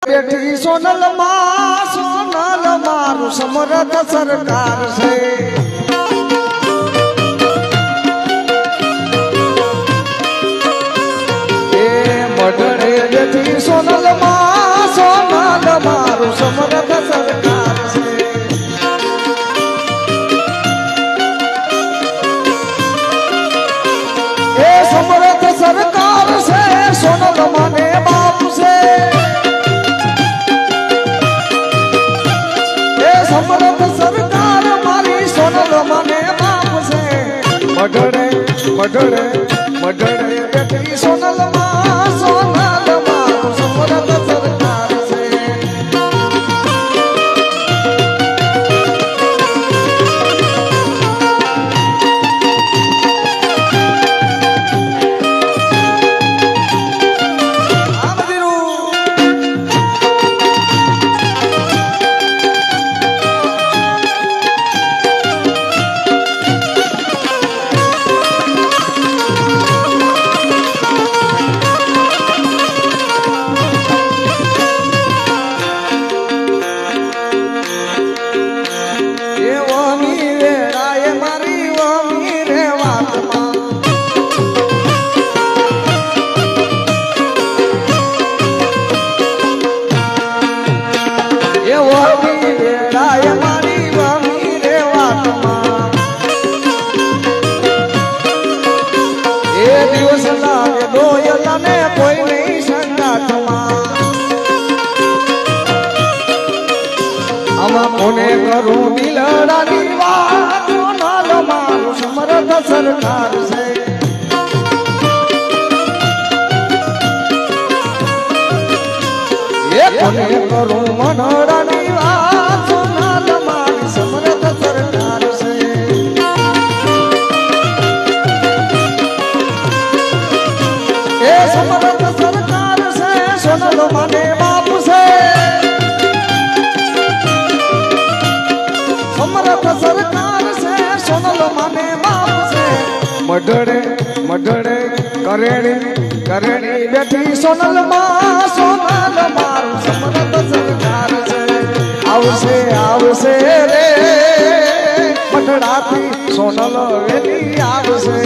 બેઠી સોનલ માં સોનલ મારું સમરથ સરકાર છે એ મઢડે બેઠી સોનલ માં સોનલ મારું સમરથ સરકાર છે એ સમરથ સરકાર છે સોનલ માને બાપ છે એ સમરથ સરકાર મારી સોનલ માને બાપ છે મઢડે મઢડે મઢડે બેઠી સોનલ માં સોનલ મારું સમરથ સરકાર છે કોઈ નહીં સંગાથમાં આમાં કોને કરું દિલડાની વાત સોનલ મારું સમરથ સરકાર છે એ કોને કરું મનડાની વાત સોનલ મારી સમરથ સરકાર છે એ સમરથ સરકાર છે સોનલ માને બાપ છે સમરથ સરકાર છે સોનલ માને બાપ છે મઢડે મઢડે કરેણી બેઠી સોનલ માં સોનલ મારું સમરથ સરકાર છે આવશે આવશે રે મઢડાથી સોનલ વેલી આવશે